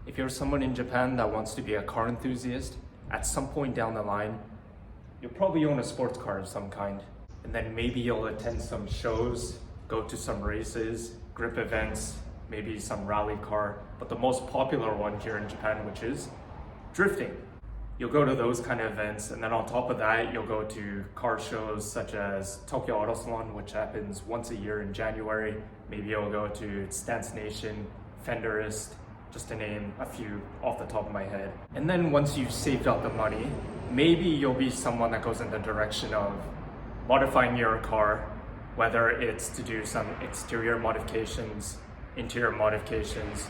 If you're someone in Japan that wants to be a car enthusiast, at some point down the line, you'll probably own a sports car of some kind. And then maybe you'll attend some shows, go to some races, grip events, maybe some rally car, but the most popular one here in Japan, which is drifting. You'll go to those kind of events, and then on top of that, you'll go to car shows such as Tokyo Auto Salon, which happens once a year in January. Maybe you'll go to Stance Nation, Fenderist, just to name a few off the top of my head. And then once you've saved up the money, maybe you'll be someone that goes in the direction of modifying your car, whether it's to do some exterior modifications, interior modifications,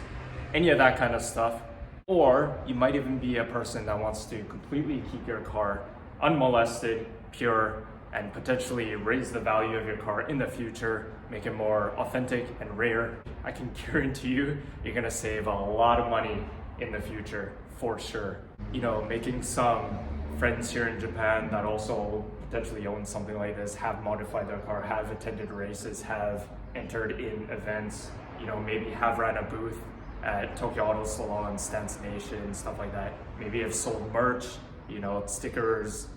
any of that kind of stuff. Or you might even be a person that wants to completely keep your car unmolested, pure, and potentially raise the value of your car in the future, make it more authentic and rare. I can guarantee you, you're gonna save a lot of money in the future, for sure. You know, making some friends here in Japan that also potentially own something like this, have modified their car, have attended races, have entered in events, you know, maybe have ran a booth at Tokyo Auto Salon, Stance Nation, stuff like that. Maybe have sold merch, you know, stickers,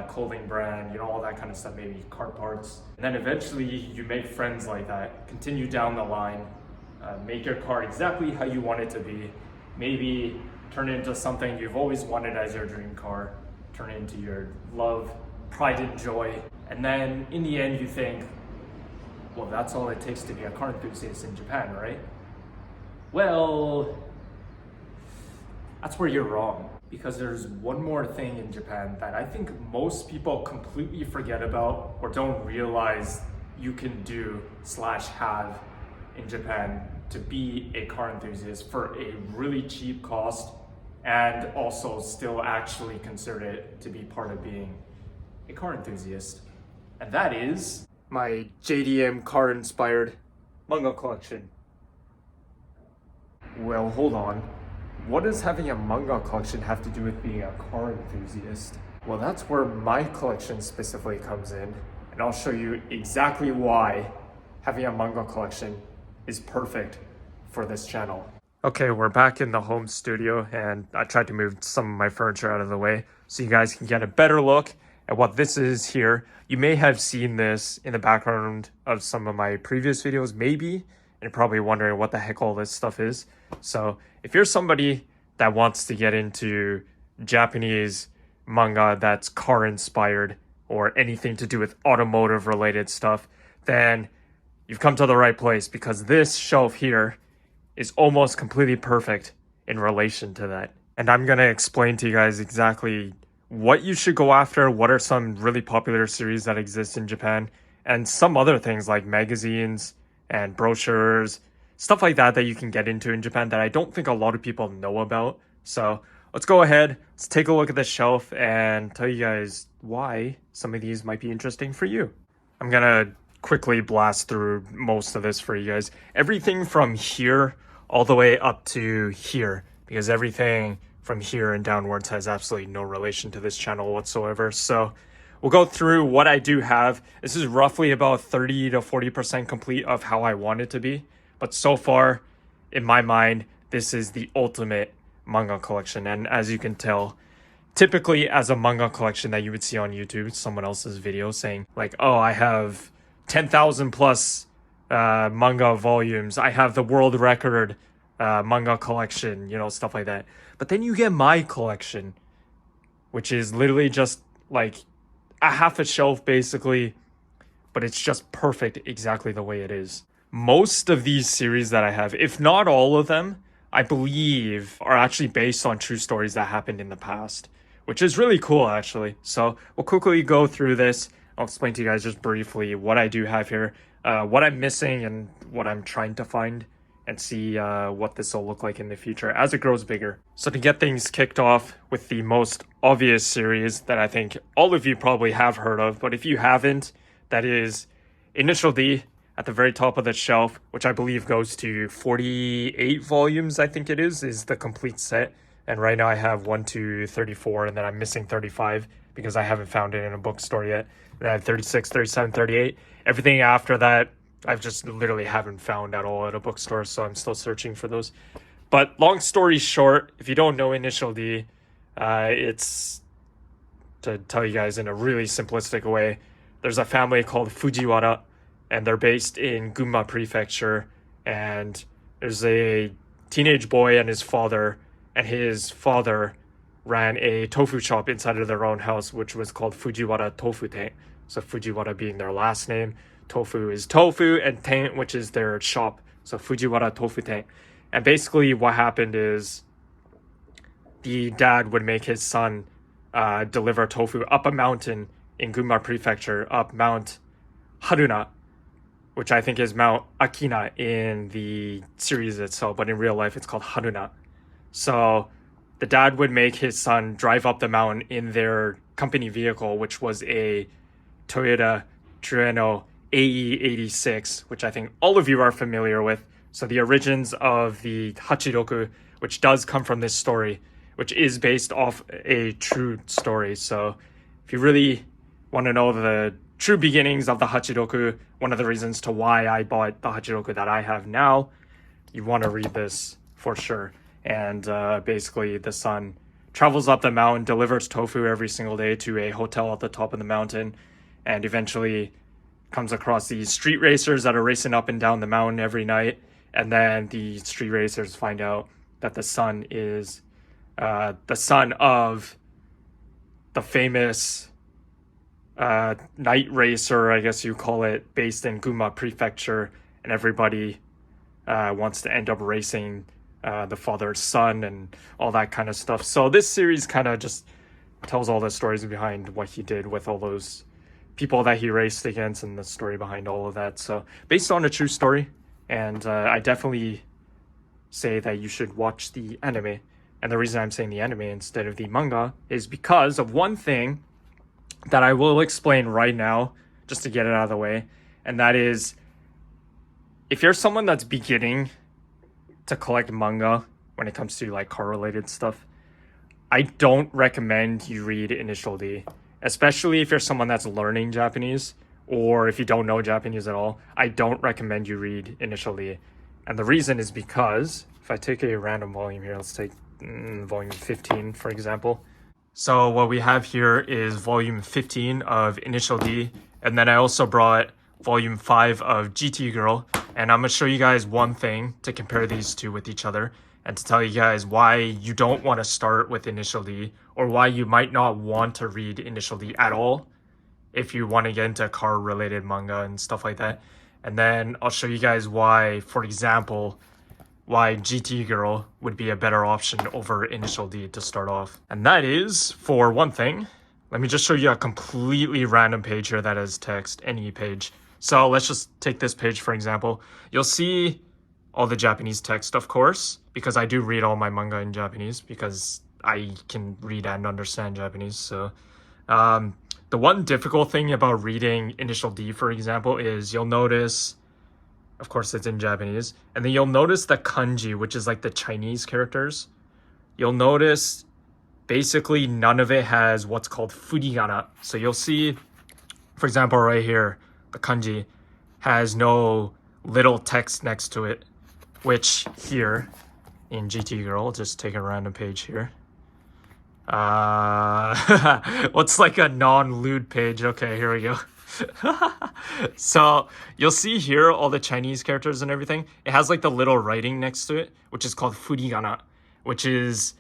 clothing brand, you know, all that kind of stuff, maybe car parts. And then eventually you make friends like that, continue down the line, make your car exactly how you want it to be, maybe turn it into something you've always wanted as your dream car, turn it into your love, pride and joy. And then in the end you think, well, that's all it takes to be a car enthusiast in Japan, right? Well, that's where you're wrong, because there's one more thing in Japan that I think most people completely forget about or don't realize you can do / have in Japan to be a car enthusiast for a really cheap cost, and also still actually consider it to be part of being a car enthusiast. And that is my JDM car inspired manga collection. Well, hold on. What does having a manga collection have to do with being a car enthusiast? Well, that's where my collection specifically comes in, and I'll show you exactly why having a manga collection is perfect for this channel. Okay, we're back in the home studio, and I tried to move some of my furniture out of the way so you guys can get a better look at what this is here. You may have seen this in the background of some of my previous videos, maybe, and you're probably wondering what the heck all this stuff is. So if you're somebody that wants to get into Japanese manga that's car inspired or anything to do with automotive related stuff, then you've come to the right place, because this shelf here is almost completely perfect in relation to that. And I'm going to explain to you guys exactly what you should go after, what are some really popular series that exist in Japan, and some other things like magazines and brochures, stuff like that you can get into in Japan that I don't think a lot of people know about. So let's go ahead, let's take a look at the shelf and tell you guys why some of these might be interesting for you. I'm gonna quickly blast through most of this for you guys. Everything from here all the way up to here, because everything from here and downwards has absolutely no relation to this channel whatsoever. So we'll go through what I do have. This is roughly about 30 to 40% complete of how I want it to be. But so far, in my mind, this is the ultimate manga collection. And as you can tell, typically as a manga collection that you would see on YouTube, someone else's video saying like, oh, I have 10,000 plus manga volumes. I have the world record manga collection, you know, stuff like that. But then you get my collection, which is literally just like a half a shelf basically, but it's just perfect exactly the way it is. Most of these series that I have, if not all of them, I believe are actually based on true stories that happened in the past, which is really cool actually. So we'll quickly go through this. I'll explain to you guys just briefly what I do have here, what I'm missing and what I'm trying to find, and see what this will look like in the future as it grows bigger. So to get things kicked off with the most obvious series that I think all of you probably have heard of, but if you haven't, that is Initial D at the very top of the shelf, which I believe goes to 48 volumes, I think it is the complete set. And right now I have 1 to 34, and then I'm missing 35 because I haven't found it in a bookstore yet. Then I have 36, 37, 38. Everything after that, I've just literally haven't found at all at a bookstore, so I'm still searching for those. But long story short, if you don't know Initial D, it's to tell you guys in a really simplistic way. There's a family called Fujiwara, and they're based in Gunma Prefecture. And there's a teenage boy and his father ran a tofu shop inside of their own house, which was called Fujiwara Tofu Tent. So Fujiwara being their last name, tofu is tofu, and tent, which is their shop. So Fujiwara Tofu Tent. And basically what happened is the dad would make his son deliver tofu up a mountain in Gunma Prefecture, up Mount Haruna, which I think is Mount Akina in the series itself, but in real life it's called Haruna. So the dad would make his son drive up the mountain in their company vehicle, which was a Toyota Trueno AE86, which I think all of you are familiar with. So the origins of the Hachiroku, which does come from this story, which is based off a true story. So if you really want to know the true beginnings of the Hachiroku, one of the reasons to why I bought the Hachiroku that I have now, you want to read this for sure. And basically the son travels up the mountain, delivers tofu every single day to a hotel at the top of the mountain, and eventually comes across these street racers that are racing up and down the mountain every night. And then the street racers find out that the son is the son of the famous night racer, I guess you call it, based in Gunma Prefecture, and everybody wants to end up racing the father's son and all that kind of stuff. So this series kind of just tells all the stories behind what he did with all those people that he raced against and the story behind all of that. So based on a true story, and I definitely say that you should watch the anime. And the reason I'm saying the anime instead of the manga is because of one thing that I will explain right now, just to get it out of the way. And that is, if you're someone that's beginning to collect manga when it comes to like car related stuff, I don't recommend you read Initial D, especially if you're someone that's learning Japanese, or if you don't know Japanese at all. I don't recommend you read Initial D. And the reason is because if I take a random volume here, let's take volume 15, for example. So what we have here is volume 15 of Initial D, and then I also brought volume 5 of GT Girl, and I'm going to show you guys one thing to compare these two with each other, and to tell you guys why you don't want to start with Initial D, or why you might not want to read Initial D at all if you want to get into car related manga and stuff like that. And then I'll show you guys why, for example, why GT Girl would be a better option over Initial D to start off. And that is, for one thing, let me just show you a completely random page here that has text, any page. So let's just take this page, for example. You'll see all the Japanese text, of course, because I do read all my manga in Japanese, because I can read and understand Japanese. So the one difficult thing about reading Initial D, for example, is you'll notice, of course it's in Japanese, and then you'll notice the kanji, which is like the Chinese characters. You'll notice basically none of it has what's called furigana. So you'll see, for example, right here, the kanji has no little text next to it, which here in GT Girl, I'll just take a random page here. What's like a non-lewd page? Okay, here we go. So you'll see here all the Chinese characters and everything. It has like the little writing next to it, which is called furigana, which is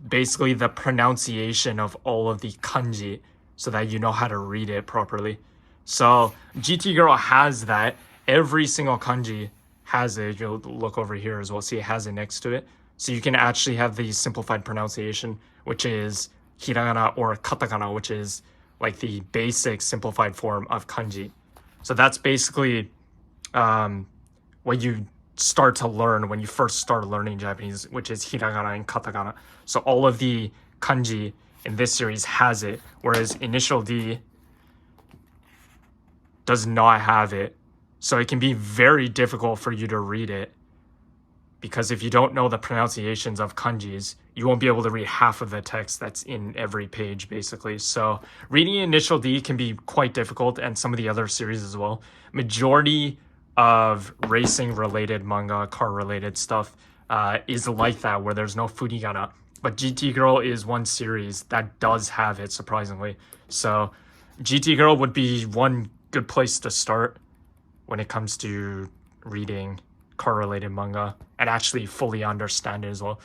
basically the pronunciation of all of the kanji so that you know how to read it properly. So GT Girl has that. Every single kanji has it. You'll look over here as well. See, it has it next to it. So you can actually have the simplified pronunciation, which is hiragana, or katakana, which is like the basic simplified form of kanji. So that's basically what you start to learn when you first start learning Japanese, which is hiragana and katakana. So all of the kanji in this series has it, whereas Initial D does not have it. So it can be very difficult for you to read it, because if you don't know the pronunciations of kanjis, you won't be able to read half of the text that's in every page, basically. So reading Initial D can be quite difficult, and some of the other series as well. Majority of racing-related manga, car-related stuff, is like that, where there's no furigana. But GT Girl is one series that does have it, surprisingly. So GT Girl would be one good place to start when it comes to reading car-related manga and actually fully understand it as well.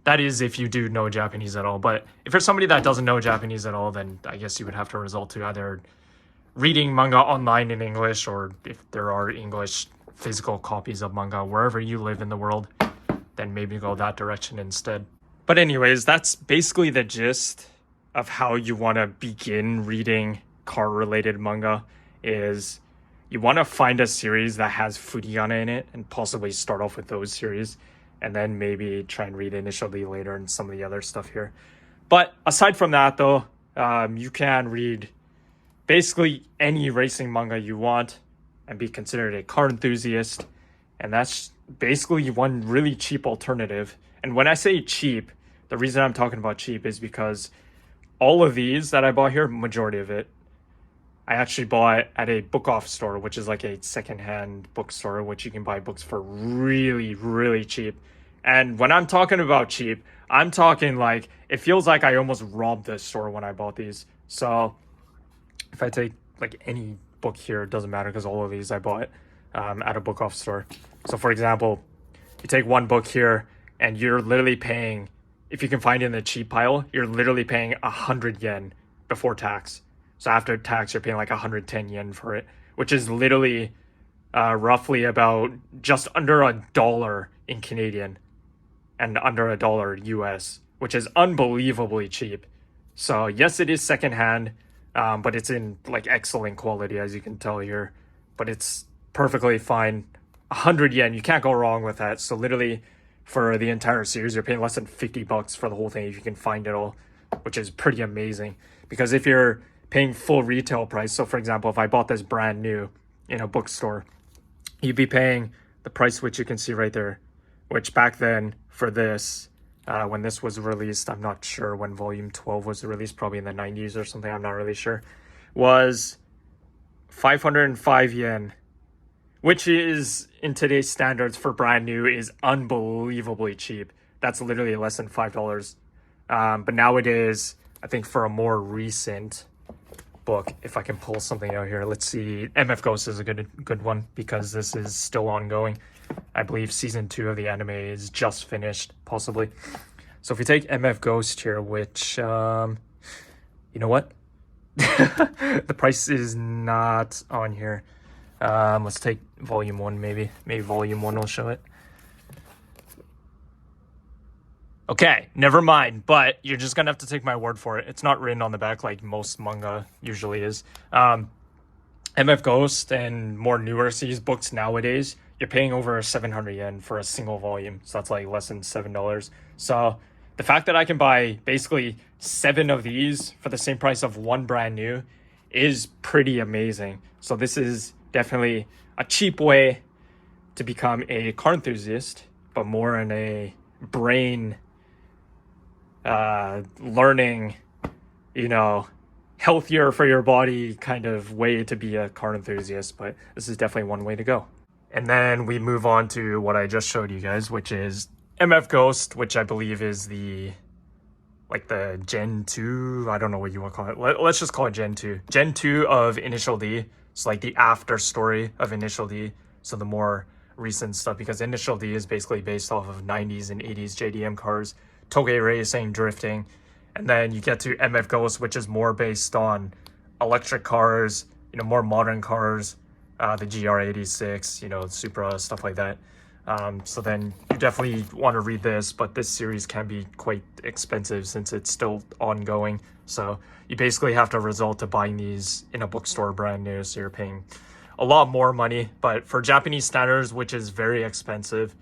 That is if you do know Japanese at all. But if you're somebody that doesn't know Japanese at all, then I guess you would have to resort to either reading manga online in English, or if there are English physical copies of manga wherever you live in the world, then maybe go that direction instead. But anyways, that's basically the gist of how you want to begin reading car-related manga. Is you want to find a series that has furigana in it and possibly start off with those series, and then maybe try and read Initial D later and some of the other stuff here. But aside from that though, you can read basically any racing manga you want and be considered a car enthusiast. And that's basically one really cheap alternative. And when I say cheap, the reason I'm talking about cheap is because all of these that I bought here, majority of it, I actually bought at a book off store, which is like a secondhand bookstore, which you can buy books for really, really cheap. And when I'm talking about cheap, I'm talking like, it feels like I almost robbed the store when I bought these. So if I take like any book here, it doesn't matter because all of these I bought at a book off store. So for example, you take one book here and you're literally paying, if you can find it in the cheap pile, you're literally paying 100 yen before tax. So after tax, you're paying like 110 yen for it, which is literally roughly about just under $1 in Canadian and under $1 US, which is unbelievably cheap. So yes, it is secondhand, but it's in like excellent quality, as you can tell here. But it's perfectly fine. 100 yen, you can't go wrong with that. So literally for the entire series, you're paying less than $50 for the whole thing if you can find it all, which is pretty amazing. Because if you're paying full retail price, so for example, if I bought this brand new in a bookstore, you'd be paying the price which you can see right there, which back then for this, when this was released, I'm not sure when volume 12 was released, probably in the 90s or something, I'm not really sure, was 505 yen, which is in today's standards for brand new is unbelievably cheap. That's literally less than $5. But nowadays, I think for a more recent book, if I can pull something out here, let's see, MF Ghost is a good one because this is still ongoing. I believe season 2 of the anime is just finished, possibly. So if we take MF Ghost here, which, you know what? The price is not on here. Let's take volume 1 maybe. Maybe volume 1 will show it. Okay, never mind, but you're just gonna have to take my word for it. It's not written on the back like most manga usually is. MF Ghost and more newer series books nowadays, you're paying over 700 yen for a single volume. So that's like less than $7. So the fact that I can buy basically 7 of these for the same price of one brand new is pretty amazing. So this is definitely a cheap way to become a car enthusiast, but more in a brain learning, you know, healthier for your body kind of way to be a car enthusiast. But this is definitely one way to go. And then we move on to what I just showed you guys, which is MF Ghost, which I believe is the like the Gen 2, I don't know what you want to call it. Let's just call it Gen 2. Gen 2 of Initial D. It's like the after story of Initial D. So the more recent stuff, because Initial D is basically based off of 90s and 80s JDM cars, Tokyo racing, drifting. And then you get to MF Ghost, which is more based on electric cars, you know, more modern cars, the GR86, you know, Supra, stuff like that. So then you definitely want to read this, but this series can be quite expensive since it's still ongoing. So you basically have to resort to buying these in a bookstore brand new. So you're paying a lot more money, but for Japanese standards, which is very expensive,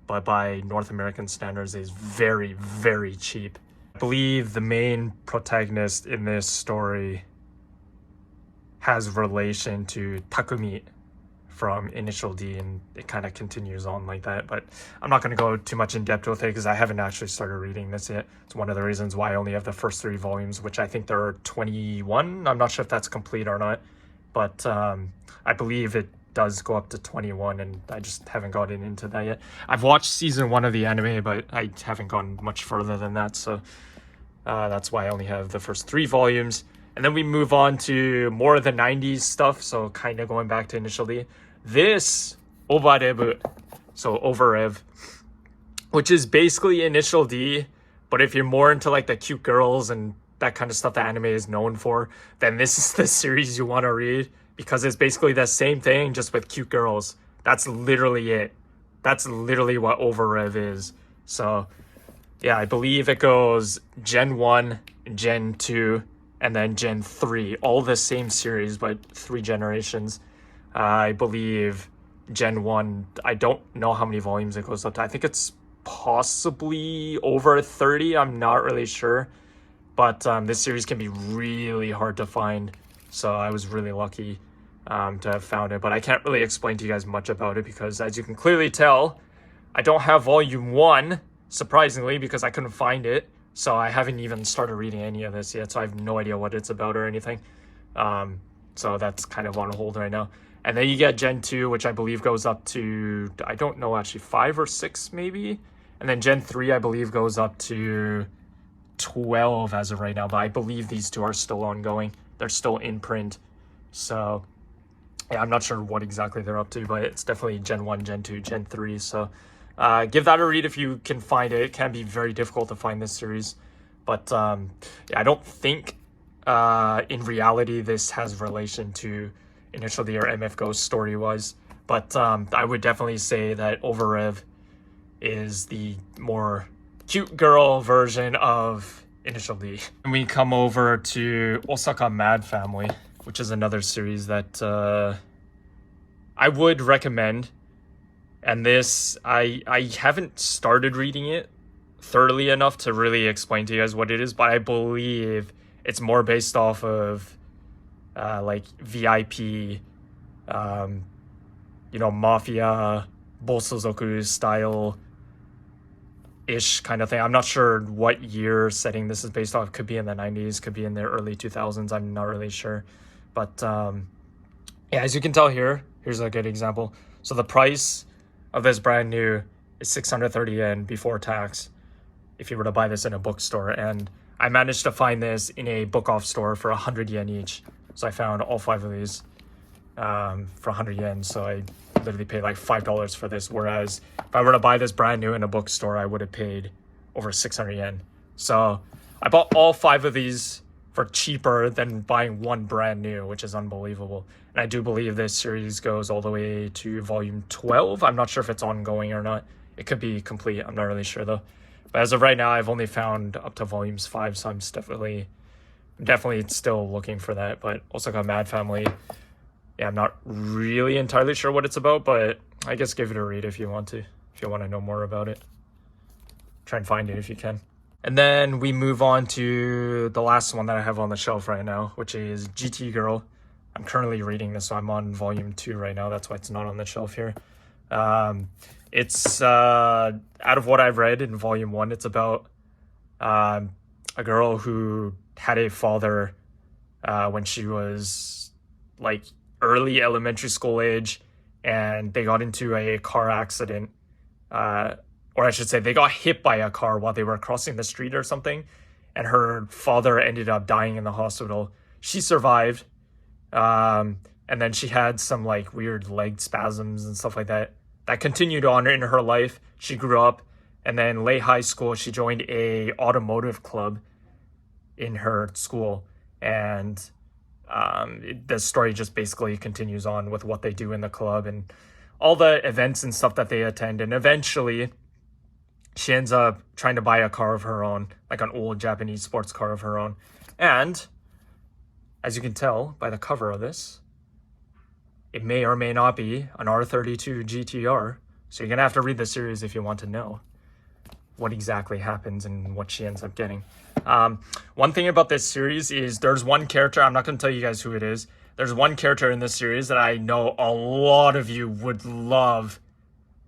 but by North American standards is very, very cheap. I believe the main protagonist in this story has relation to Takumi from Initial D, and it kind of continues on like that. But I'm not going to go too much in depth with it because I haven't actually started reading this yet. It's one of the reasons why I only have the first 3 volumes, which I think there are 21. I'm not sure if that's complete or not, but I believe it does go up to 21, and I just haven't gotten into that yet. I've watched season 1 of the anime, but I haven't gone much further than that, so that's why I only have the first 3 volumes. And then we move on to more of the 90s stuff, so kind of going back to Initial D. This Ovarev, so Overev, which is basically Initial D, but if you're more into like the cute girls and that kind of stuff that anime is known for, then this is the series you want to read, because it's basically the same thing just with cute girls. That's literally it. That's literally what Overev is. So yeah, I believe it goes Gen 1, Gen 2, and then Gen 3. All the same series, but 3 generations. I believe Gen 1, I don't know how many volumes it goes up to. I think it's possibly over 30. I'm not really sure. But this series can be really hard to find. So I was really lucky to have found it. But I can't really explain to you guys much about it because, as you can clearly tell, I don't have volume 1, surprisingly, because I couldn't find it. So I haven't even started reading any of this yet. So I have no idea what it's about or anything. So that's kind of on hold right now. And then you get Gen 2, which I believe goes up to, I don't know, actually 5 or 6 maybe. And then Gen 3, I believe, goes up to 12 as of right now, but I believe these 2 are still ongoing. They're still in print. So yeah, I'm not sure what exactly they're up to, but it's definitely Gen 1, Gen 2, Gen 3. So give that a read if you can find it. It can be very difficult to find this series. But yeah, I don't think in reality this has relation to Initial D or MF Ghost story-wise. But I would definitely say that Overev is the more cute girl version of Initial D. And we come over to Osaka Mad Family, which is another series that I would recommend. And this, I haven't started reading it thoroughly enough to really explain to you guys what it is, but I believe it's more based off of like VIP, mafia, Bosozoku style ish kind of thing. I'm not sure what year setting this is based off. Could be in the 90s, could be in the early 2000s. I'm not really sure. But yeah, as you can tell here, here's a good example. So the price of this brand new is 630 yen before tax if you were to buy this in a bookstore. And I managed to find this in a book off store for 100 yen each. So I found all 5 of these for 100 yen. So I literally paid like $5 for this, whereas if I were to buy this brand new in a bookstore, I would have paid over 600 yen. So I bought all 5 of these for cheaper than buying one brand new, which is unbelievable. And I do believe this series goes all the way to volume 12. I'm not sure if it's ongoing or not. It could be complete. I'm not really sure though. But as of right now, I've only found up to volumes 5, so I'm definitely still looking for that. But also got Mad Family. Yeah, I'm not really entirely sure what it's about, but I guess give it a read if you want to. If you want to know more about it. Try and find it if you can. And then we move on to the last one that I have on the shelf right now, which is GT Girl. I'm currently reading this, so I'm on volume 2 right now. That's why it's not on the shelf here. It's out of what I've read in volume 1, it's about a girl who had a father when she was like early elementary school age, and they got into a car accident, or I should say they got hit by a car while they were crossing the street or something, and her father ended up dying in the hospital. She survived, and then she had some like weird leg spasms and stuff like that continued on in her life. She grew up, and then late high school she joined a automotive club in her school, and the story just basically continues on with what they do in the club and all the events and stuff that they attend. And eventually she ends up trying to buy a car of her own, like an old Japanese sports car of her own. And as you can tell by the cover of this, it may or may not be an R32 GTR. So you're going to have to read the series if you want to know what exactly happens and what she ends up getting. One thing about this series is there's one character, I'm not going to tell you guys who it is. There's one character in this series that I know a lot of you would love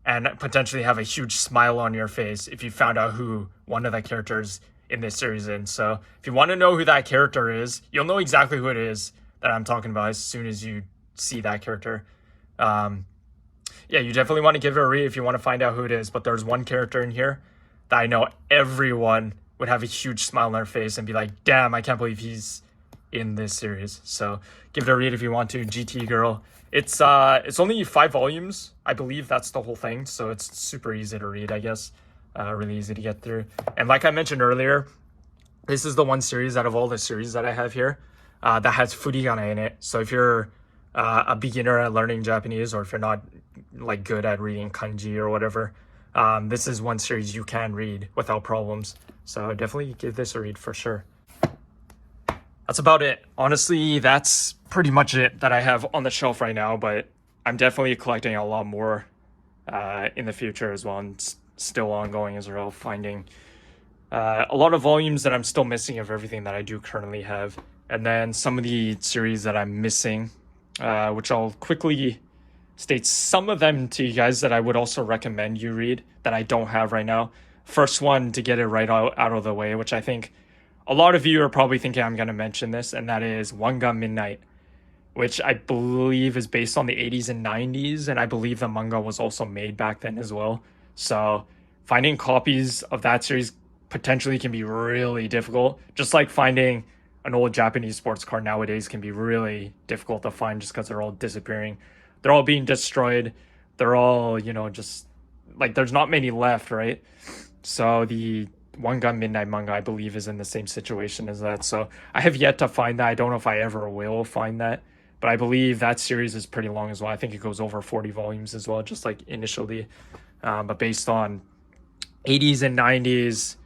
and potentially have a huge smile on your face if you found out who one of the characters in this series is. So if you want to know who that character is, you'll know exactly who it is that I'm talking about as soon as you see that character. Yeah, you definitely want to give it a read if you want to find out who it is. But there's one character in here that I know everyone would have a huge smile on their face and be like, damn, I can't believe he's in this series. So give it a read if you want to. GT Girl. It's only 5 volumes. I believe that's the whole thing. So it's super easy to read, I guess. Really easy to get through. And like I mentioned earlier, this is the one series out of all the series that I have here that has furigana in it. So if you're a beginner at learning Japanese, or if you're not like good at reading kanji or whatever, this is one series you can read without problems. So definitely give this a read for sure. That's about it. Honestly, that's pretty much it that I have on the shelf right now, but I'm definitely collecting a lot more in the future as well, and still ongoing as well, finding a lot of volumes that I'm still missing of everything that I do currently have. And then some of the series that I'm missing, which I'll quickly state some of them to you guys that I would also recommend you read that I don't have right now. First one, to get it right out of the way, which I think a lot of you are probably thinking I'm going to mention this, and that is One Gun Midnight, which I believe is based on the 80s and 90s, and I believe the manga was also made back then as well. So finding copies of that series potentially can be really difficult, just like finding an old Japanese sports car nowadays can be really difficult to find just because they're all disappearing. They're all being destroyed. They're all, just like there's not many left, right? So the One Gun Midnight manga, I believe, is in the same situation as that. So I have yet to find that. I don't know if I ever will find that, but I believe that series is pretty long as well. I think it goes over 40 volumes as well, just like initially. But based on 80s and 90s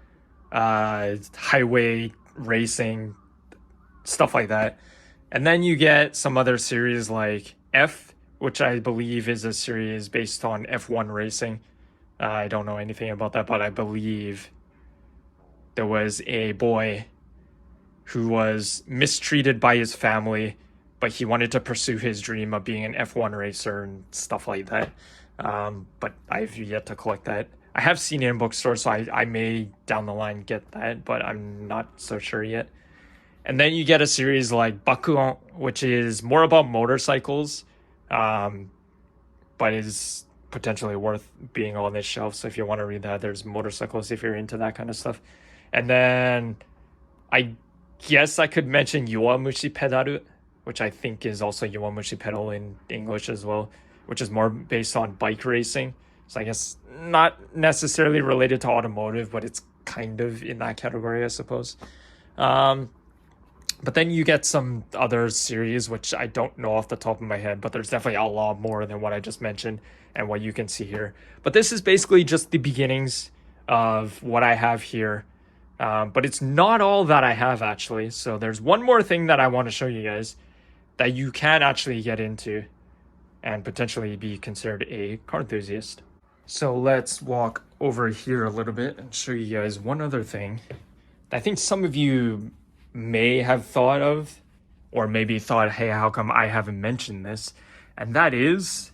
highway racing, stuff like that. And then you get some other series like F, which I believe is a series based on F1 racing. I don't know anything about that, but I believe there was a boy who was mistreated by his family, but he wanted to pursue his dream of being an F1 racer and stuff like that. But I've yet to collect that. I have seen it in bookstores, so I may down the line get that, but I'm not so sure yet. And then you get a series like Bakuon, which is more about motorcycles, but is potentially worth being on this shelf. So if you want to read that, there's motorcycles if you're into that kind of stuff. And then I guess I could mention Yowamushi Pedaru, which I think is also Yowamushi Pedal in English as well, which is more based on bike racing. So I guess not necessarily related to automotive, but it's kind of in that category, I suppose. But then you get some other series, which I don't know off the top of my head, but there's definitely a lot more than what I just mentioned and what you can see here. But this is basically just the beginnings of what I have here. But it's not all that I have, actually. So there's one more thing that I want to show you guys that you can actually get into and potentially be considered a car enthusiast. So let's walk over here a little bit and show you guys one other thing that I think some of you may have thought of, or maybe thought, hey, how come I haven't mentioned this? And that is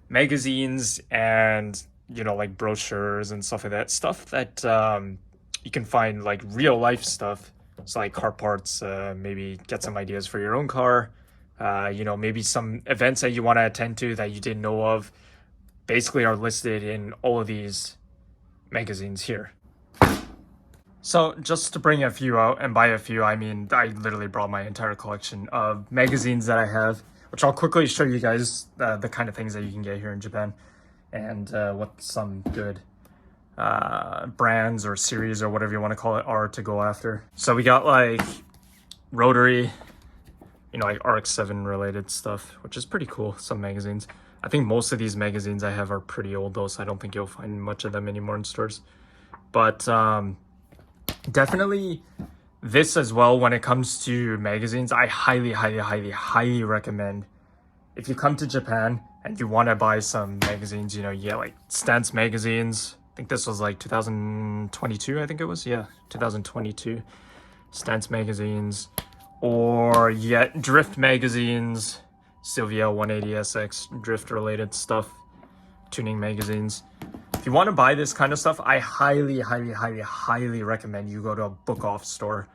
magazines and, like brochures and stuff like that. Stuff that you can find, like real life stuff. So like car parts, maybe get some ideas for your own car. Maybe some events that you want to attend to that you didn't know of, basically are listed in all of these magazines here. So just to bring a few out, and by a few, I mean, I literally brought my entire collection of magazines that I have, which I'll quickly show you guys the kind of things that you can get here in Japan and what some good brands or series or whatever you want to call it are to go after. So we got like Rotary, like RX-7 related stuff, which is pretty cool, some magazines. I think most of these magazines I have are pretty old though, so I don't think you'll find much of them anymore in stores. But definitely this as well, when it comes to magazines, I highly recommend, if you come to Japan and you want to buy some magazines, you get like Stance magazines. I think this was like 2022, I think it was. Yeah, 2022. Stance magazines. Or yet Drift magazines, Sylvia 180SX, drift related stuff, tuning magazines. If you want to buy this kind of stuff, I highly recommend you go to a book off store,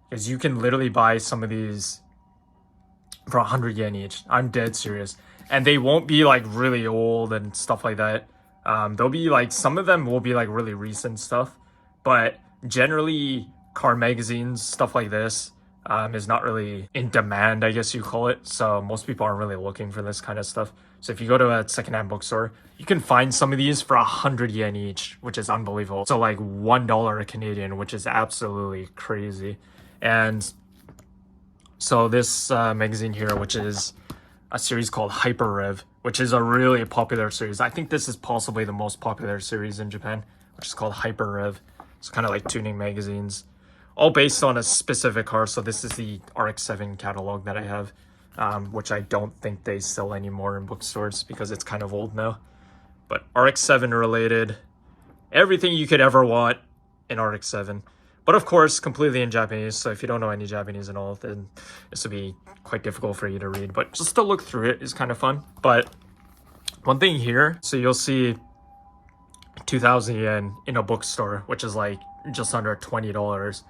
because you can literally buy some of these for 100 yen each. I'm dead serious. and they won't be like really old and stuff like that. They'll be like, some of them will be like really recent stuff, but generally car magazines, stuff like this, is not really in demand, I guess you call it. So most people aren't really looking for this kind of stuff. So if you go to a secondhand bookstore, you can find some of these for 100 yen each, which is unbelievable. So like $1 Canadian, which is absolutely crazy. And so this magazine here, which is a series called Hyper Rev, which is a really popular series. I think this is possibly the most popular series in Japan, which is called Hyper Rev. It's kind of like tuning magazines, all based on a specific car. So this is the RX-7 catalog that I have, which I don't think they sell anymore in bookstores because it's kind of old now. But RX-7 related, everything you could ever want in RX-7. But of course, completely in Japanese. So if you don't know any Japanese at all, then this would be quite difficult for you to read. But just to look through it is kind of fun. But one thing here, so you'll see 2,000 yen in a bookstore, which is like just under $20.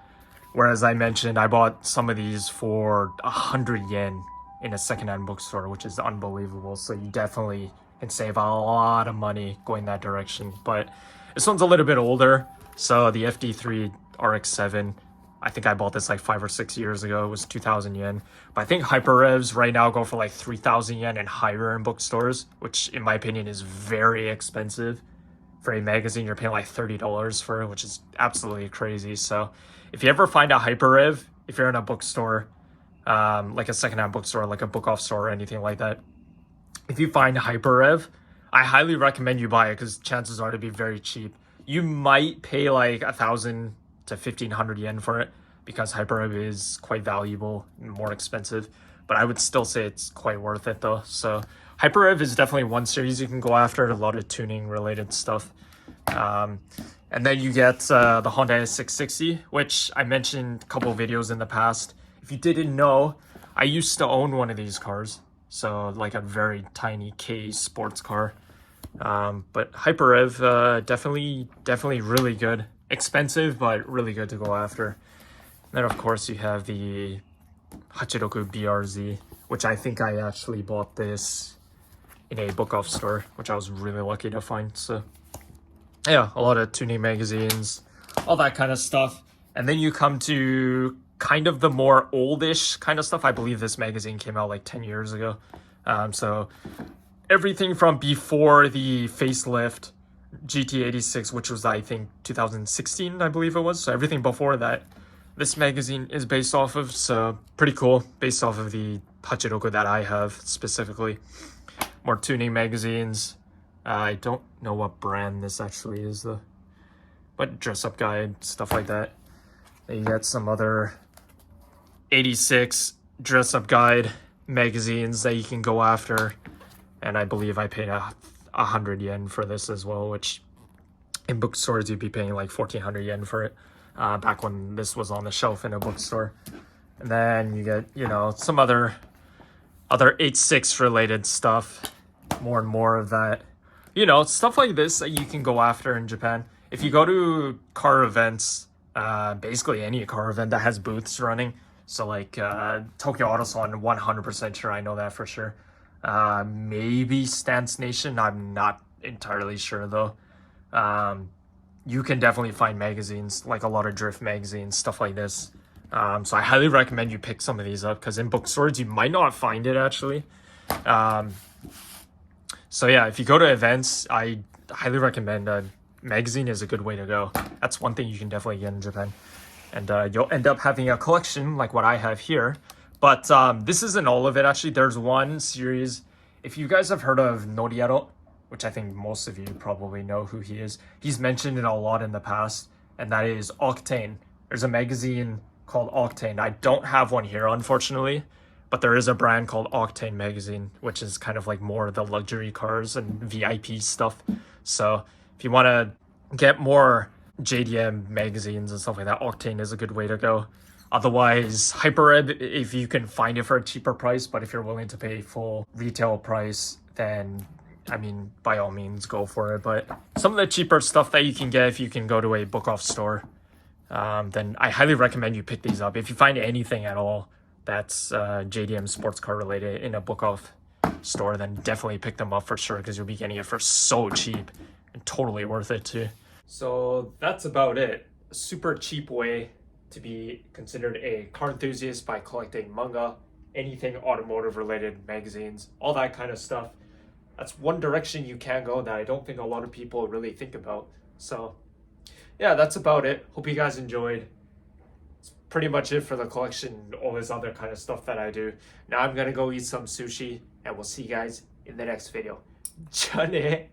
Whereas I mentioned I bought some of these for 100 yen in a secondhand bookstore, which is unbelievable. So you definitely can save a lot of money going that direction. But this one's a little bit older. So the FD3 RX-7, I think I bought this like 5 or 6 years ago. It was 2,000 yen. But I think Hyper Revs right now go for like 3,000 yen and higher in bookstores, which in my opinion is very expensive. For a magazine, you're paying like $30 for it, which is absolutely crazy. So if you ever find a Hyper Rev, if you're in a bookstore, like a secondhand bookstore, like a book off store or anything like that, if you find Hyper Rev, I highly recommend you buy it because chances are to be very cheap. You might pay like 1,000 to 1,500 yen for it because Hyper Rev is quite valuable and more expensive, but I would still say it's quite worth it though. So Hyper Rev is definitely one series you can go after, a lot of tuning related stuff. And then you get the Honda S660, which I mentioned a couple videos in the past. If you didn't know, I used to own one of these cars. So like a very tiny K sports car. But Hyper Rev, definitely really good. Expensive, but really good to go after. And then of course you have the Hachiroku BRZ, which I think I actually bought this in a book off store, which I was really lucky to find. So yeah, a lot of tuning magazines, all that kind of stuff. And then you come to kind of the more oldish kind of stuff. I believe this magazine came out like 10 years ago. So everything from before the facelift GT86, which was I think 2016, I believe it was. So everything before that, this magazine is based off of. So pretty cool, based off of the Hachiroku that I have specifically. More tuning magazines. I don't know what brand this actually is though, but dress up guide, stuff like that. Then you got some other 86 dress up guide magazines that you can go after. And I believe I paid 100 yen for this as well, which in bookstores you'd be paying like 1,400 yen for it, back when this was on the shelf in a bookstore. And then you get, you know, some other 86 related stuff, more and more of that. You know, stuff like this that you can go after in Japan. If you go to car events, basically any car event that has booths running, so like Tokyo Auto Salon, 100% sure, I know that for sure. Maybe Stance Nation, I'm not entirely sure though. You can definitely find magazines, like a lot of drift magazines, stuff like this. So I highly recommend you pick some of these up because in bookstores you might not find it actually. So yeah, if you go to events, I highly recommend a magazine is a good way to go. That's one thing you can definitely get in Japan. And you'll end up having a collection like what I have here. But this isn't all of it actually. There's one series, if you guys have heard of Noriaro, which I think most of you probably know who he is. He's mentioned it a lot in the past, and that is Octane. There's a magazine called Octane. I don't have one here, unfortunately, but there is a brand called Octane magazine, which is kind of like more the luxury cars and VIP stuff. So if you want to get more JDM magazines and stuff like that, Octane is a good way to go. Otherwise, Hyper Rev, if you can find it for a cheaper price, but if you're willing to pay full retail price, then I mean, by all means, go for it. But some of the cheaper stuff that you can get if you can go to a book off store, then I highly recommend you pick these up. If you find anything at all that's JDM sports car related in a book off, store, then definitely pick them up for sure because you'll be getting it for so cheap and totally worth it too. So that's about it. A super cheap way to be considered a car enthusiast by collecting manga, anything automotive related, magazines, all that kind of stuff. That's one direction you can go that I don't think a lot of people really think about. So yeah, that's about it. Hope you guys enjoyed. It's pretty much it for the collection, all this other kind of stuff that I do. Now I'm gonna go eat some sushi and we'll see you guys in the next video. 전에